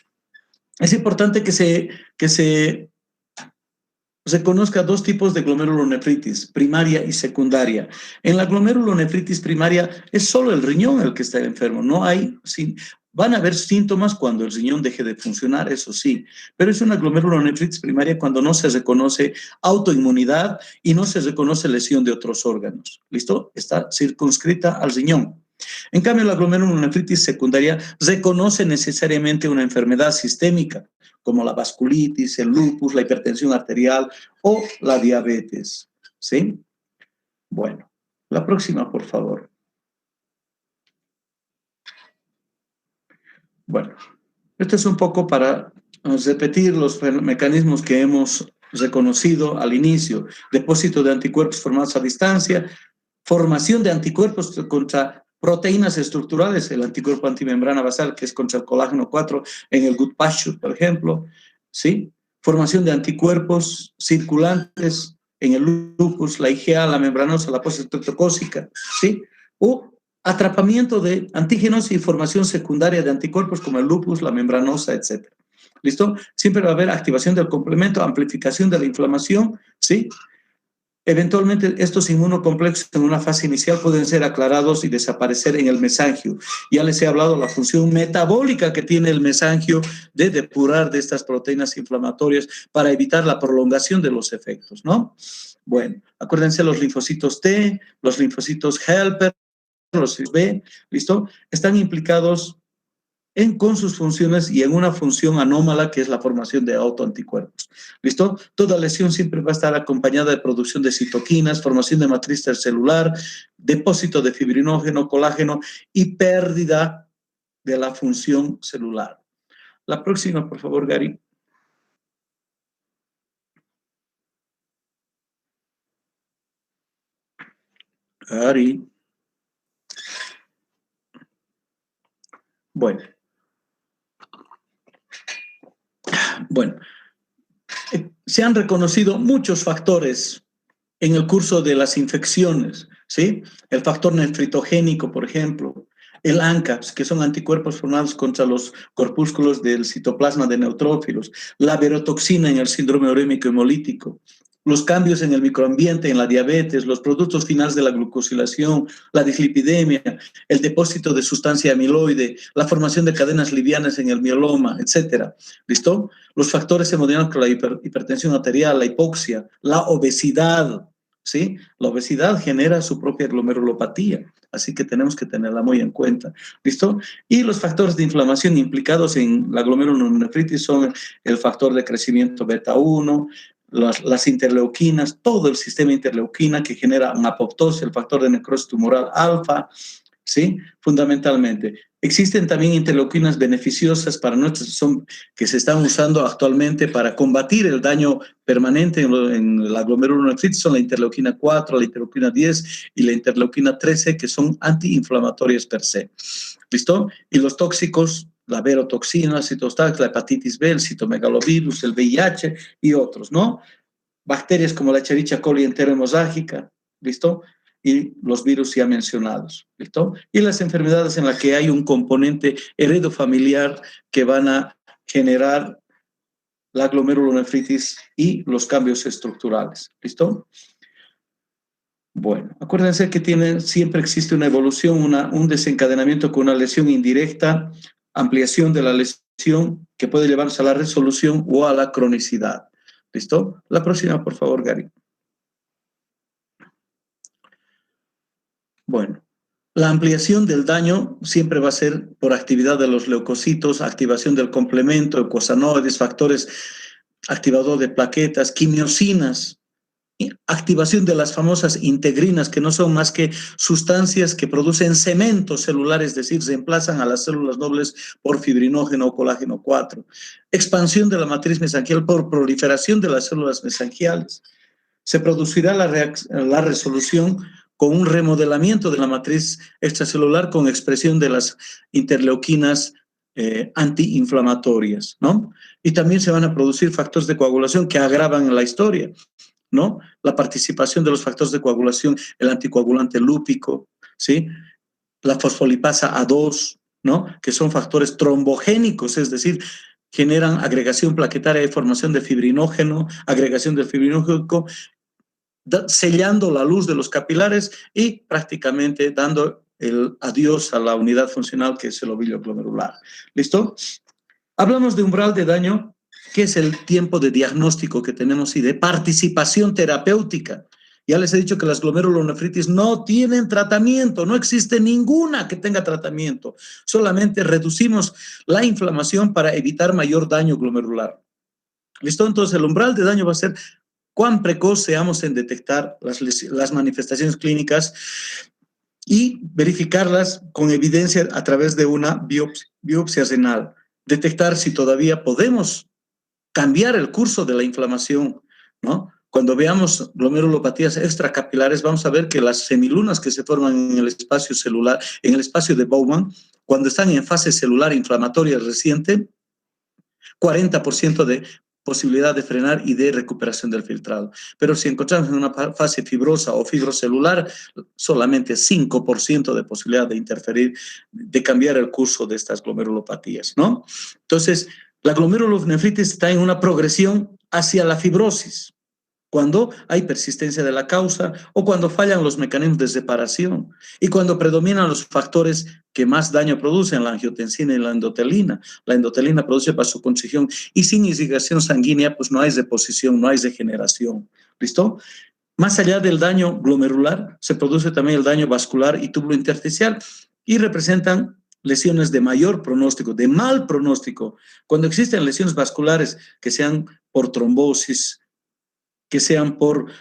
es importante que se conozca dos tipos de glomerulonefritis, primaria y secundaria. En la glomerulonefritis primaria es solo el riñón el que está enfermo, no hay... Van a haber síntomas cuando el riñón deje de funcionar, eso sí, pero es una glomerulonefritis primaria cuando no se reconoce autoinmunidad y no se reconoce lesión de otros órganos. ¿Listo? Está circunscrita al riñón. En cambio, la glomerulonefritis secundaria reconoce necesariamente una enfermedad sistémica, como la vasculitis, el lupus, la hipertensión arterial o la diabetes. ¿Sí? Bueno, la próxima, por favor. Bueno, esto es un poco para repetir los mecanismos que hemos reconocido al inicio. Depósito de anticuerpos formados a distancia, formación de anticuerpos contra proteínas estructurales, el anticuerpo antimembrana basal, que es contra el colágeno 4 en el gut pasture, por ejemplo, ¿sí? Formación de anticuerpos circulantes en el lupus, la IgA, la membranosa, la postestreptocócica, ¿sí? O atrapamiento de antígenos y formación secundaria de anticuerpos como el lupus, la membranosa, etc. ¿Listo? Siempre va a haber activación del complemento, amplificación de la inflamación, ¿sí? Eventualmente, estos inmunocomplejos en una fase inicial pueden ser aclarados y desaparecer en el mesangio. Ya les he hablado de la función metabólica que tiene el mesangio de depurar de estas proteínas inflamatorias para evitar la prolongación de los efectos, ¿no? Bueno, acuérdense los linfocitos T, los linfocitos helper, los B, ¿listo? Están implicados con sus funciones y en una función anómala que es la formación de autoanticuerpos. ¿Listo? Toda lesión siempre va a estar acompañada de producción de citoquinas, formación de matriz celular, depósito de fibrinógeno, colágeno y pérdida de la función celular. La próxima, por favor, Gary. Gary. Bueno, se han reconocido muchos factores en el curso de las infecciones, ¿sí? El factor nefritogénico, por ejemplo, el ANCAPS, que son anticuerpos formados contra los corpúsculos del citoplasma de neutrófilos, la verotoxina en el síndrome urémico hemolítico, los cambios en el microambiente, en la diabetes, los productos finales de la glucosilación, la dislipidemia, el depósito de sustancia amiloide, la formación de cadenas livianas en el mieloma, etcétera. ¿Listo? Los factores hemodinámicos, la hipertensión arterial, la hipoxia, la obesidad, ¿sí? La obesidad genera su propia glomerulopatía, así que tenemos que tenerla muy en cuenta. ¿Listo? Y los factores de inflamación implicados en la glomerulonefritis son el factor de crecimiento beta 1, las interleuquinas, todo el sistema interleuquina que genera una apoptosis, el factor de necrosis tumoral alfa, ¿sí? Fundamentalmente. Existen también interleuquinas beneficiosas para que se están usando actualmente para combatir el daño permanente en la glomerulonefritis, son la interleuquina 4, la interleuquina 10 y la interleuquina 13, que son antiinflamatorias per se. ¿Listo? Y los tóxicos, la verotoxina, la citostax, la hepatitis B, el citomegalovirus, el VIH y otros, ¿no? Bacterias como la Escherichia coli enterohemoságica, ¿listo? Y los virus ya mencionados, ¿listo? Y las enfermedades en las que hay un componente heredofamiliar que van a generar la glomerulonefritis y los cambios estructurales, ¿listo? Bueno, acuérdense que siempre existe una evolución, un desencadenamiento con una lesión indirecta, ampliación de la lesión que puede llevarse a la resolución o a la cronicidad. ¿Listo? La próxima, por favor, Gary. Bueno, la ampliación del daño siempre va a ser por actividad de los leucocitos, activación del complemento, eicosanoides, factores activador de plaquetas, quimiosinas, activación de las famosas integrinas, que no son más que sustancias que producen cemento celular, es decir, reemplazan a las células nobles por fibrinógeno o colágeno 4. Expansión de la matriz mesangial por proliferación de las células mesangiales. Se producirá la resolución con un remodelamiento de la matriz extracelular con expresión de las interleuquinas antiinflamatorias, ¿no? Y también se van a producir factores de coagulación que agravan la historia, ¿no? La participación de los factores de coagulación, el anticoagulante lúpico, ¿sí? La fosfolipasa A2, ¿no? Que son factores trombogénicos, es decir, generan agregación plaquetaria y formación de fibrinógeno, agregación del fibrinógeno, sellando la luz de los capilares y prácticamente dando el adiós a la unidad funcional que es el ovillo glomerular. ¿Listo? Hablamos de umbral de daño, que es el tiempo de diagnóstico que tenemos y de participación terapéutica. Ya les he dicho que las glomerulonefritis no tienen tratamiento, no existe ninguna que tenga tratamiento. Solamente reducimos la inflamación para evitar mayor daño glomerular. ¿Listo? Entonces el umbral de daño va a ser cuán precoz seamos en detectar las manifestaciones clínicas y verificarlas con evidencia a través de una biopsia renal. Detectar si todavía podemos cambiar el curso de la inflamación, ¿no? Cuando veamos glomerulopatías extracapilares, vamos a ver que las semilunas que se forman en el espacio celular, en el espacio de Bowman, cuando están en fase celular inflamatoria reciente, 40% de posibilidad de frenar y de recuperación del filtrado. Pero si encontramos en una fase fibrosa o fibrocelular, solamente 5% de posibilidad de interferir, de cambiar el curso de estas glomerulopatías, ¿no? Entonces, la glomerulonefritis está en una progresión hacia la fibrosis, cuando hay persistencia de la causa o cuando fallan los mecanismos de separación y cuando predominan los factores que más daño producen, la angiotensina y la endotelina. La endotelina produce vasoconstricción y sin irrigación sanguínea pues no hay reposición, no hay regeneración. ¿Listo? Más allá del daño glomerular, se produce también el daño vascular y túbulo intersticial y representan lesiones de mayor pronóstico, de mal pronóstico. Cuando existen lesiones vasculares que sean por trombosis, que sean por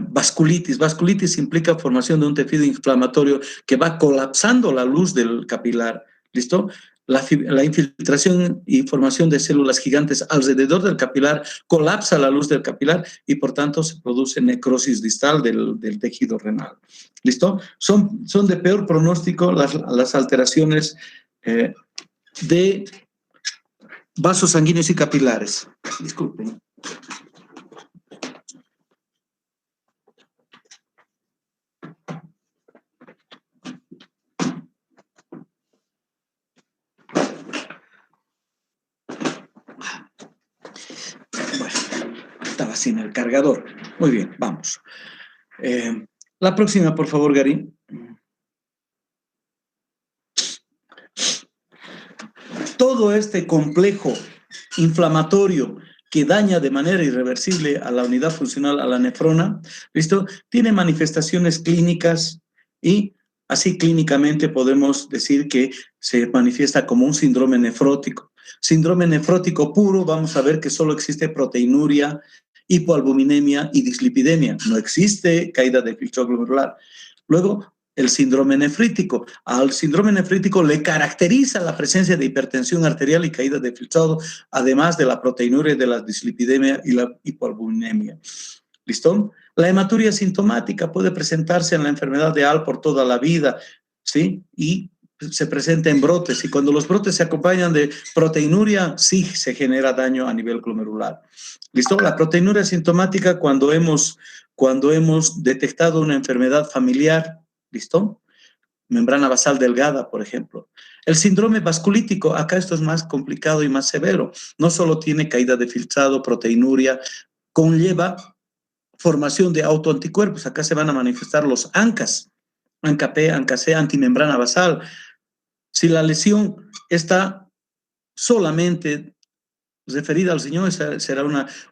vasculitis. Vasculitis implica formación de un tejido inflamatorio que va colapsando la luz del capilar. ¿Listo? La infiltración y formación de células gigantes alrededor del capilar colapsa la luz del capilar y por tanto se produce necrosis distal del tejido renal. ¿Listo? Son de peor pronóstico las alteraciones de vasos sanguíneos y capilares. Disculpen. Estaba sin el cargador. Muy bien, vamos. La próxima, por favor, Gary. Todo este complejo inflamatorio que daña de manera irreversible a la unidad funcional, a la nefrona, ¿listo? Tiene manifestaciones clínicas y así clínicamente podemos decir que se manifiesta como un síndrome nefrótico. Síndrome nefrótico puro, vamos a ver que solo existe proteinuria, hipoalbuminemia y dislipidemia. No existe caída de filtro glomerular. Luego, el síndrome nefrítico. Al síndrome nefrítico le caracteriza la presencia de hipertensión arterial y caída de filtrado, además de la proteinuria, de la dislipidemia y la hipoalbuminemia. ¿Listo? La hematuria sintomática puede presentarse en la enfermedad de Alport toda la vida, ¿sí? Y se presenta en brotes, y cuando los brotes se acompañan de proteinuria, sí se genera daño a nivel glomerular. ¿Listo? La proteinuria sintomática cuando hemos detectado una enfermedad familiar, ¿listo? Membrana basal delgada, por ejemplo. El síndrome vasculítico, acá esto es más complicado y más severo. No solo tiene caída de filtrado, proteinuria, conlleva formación de autoanticuerpos. Acá se van a manifestar los ANCAs, ANCA-P, ANCA-C, antimembrana basal. Si la lesión está solamente referida al riñón, será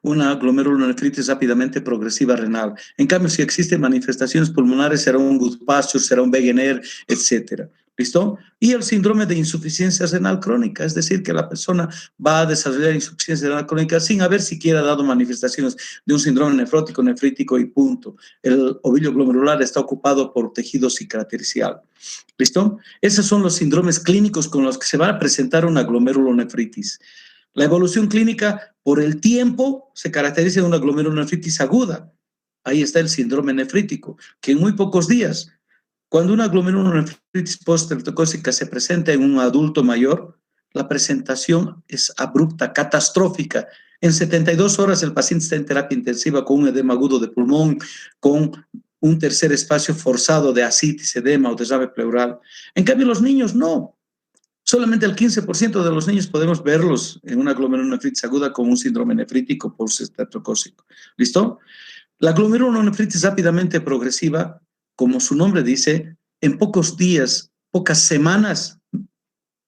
una glomerulonefritis rápidamente progresiva renal. En cambio, si existen manifestaciones pulmonares, será un Goodpasture, será un Wegener, etcétera. ¿Listo? Y el síndrome de insuficiencia renal crónica, es decir, que la persona va a desarrollar insuficiencia renal crónica sin haber siquiera dado manifestaciones de un síndrome nefrótico, nefrítico y punto. El ovillo glomerular está ocupado por tejido cicatricial. ¿Listo? Esos son los síndromes clínicos con los que se va a presentar una glomerulonefritis. La evolución clínica por el tiempo se caracteriza de una glomerulonefritis aguda. Ahí está el síndrome nefrítico, que en muy pocos días, cuando una glomerulonefritis post-streptocócica se presenta en un adulto mayor, la presentación es abrupta, catastrófica. En 72 horas el paciente está en terapia intensiva con un edema agudo de pulmón, con un tercer espacio forzado de ascitis, edema o derrame pleural. En cambio, los niños no. Solamente el 15% de los niños podemos verlos en una glomerulonefritis aguda con un síndrome nefrítico post-streptocócico. ¿Listo? La glomerulonefritis rápidamente progresiva, como su nombre dice, en pocos días, pocas semanas,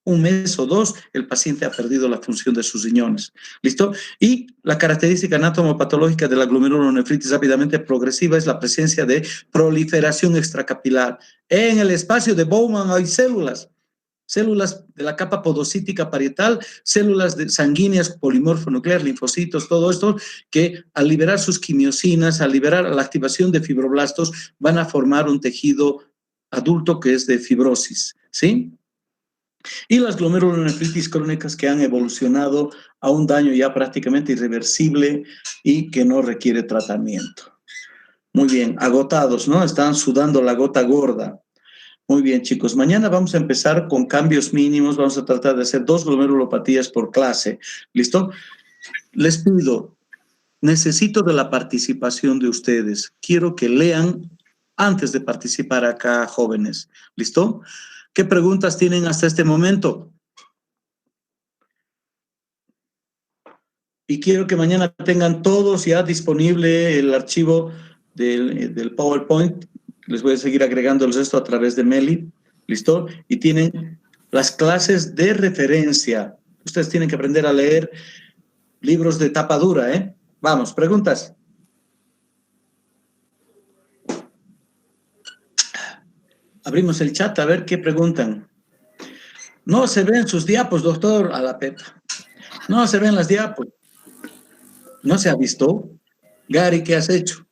un mes o dos, el paciente ha perdido la función de sus riñones. ¿Listo? Y la característica anatomopatológica de la glomerulonefritis rápidamente progresiva es la presencia de proliferación extracapilar. En el espacio de Bowman hay células de la capa podocítica parietal, células sanguíneas, polimorfo nuclear, linfocitos, todo esto, que al liberar sus quimiosinas, al liberar la activación de fibroblastos, van a formar un tejido adulto que es de fibrosis, ¿sí? Y las glomerulonefritis crónicas que han evolucionado a un daño ya prácticamente irreversible y que no requiere tratamiento. Muy bien, agotados, ¿no? Están sudando la gota gorda. Muy bien, chicos. Mañana vamos a empezar con cambios mínimos. Vamos a tratar de hacer 2 glomerulopatías por clase. ¿Listo? Les pido, necesito de la participación de ustedes. Quiero que lean antes de participar acá, jóvenes. ¿Listo? ¿Qué preguntas tienen hasta este momento? Y quiero que mañana tengan todos ya disponible el archivo del PowerPoint. Les voy a seguir agregando el resto a través de Meli, ¿listo? Y tienen las clases de referencia. Ustedes tienen que aprender a leer libros de tapa dura, ¿eh? Vamos, preguntas. Abrimos el chat a ver qué preguntan. No se ven sus diapos, doctor, a la Pepa. No se ven las diapos. ¿No se ha visto? Gary, ¿qué has hecho?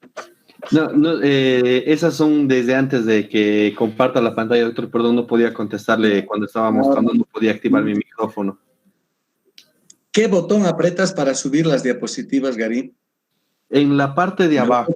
No, esas son desde antes de que comparta la pantalla, doctor. Perdón, no podía contestarle cuando estaba mostrando, no podía activar mi micrófono. ¿Qué botón apretas para subir las diapositivas, Gary? En la parte de abajo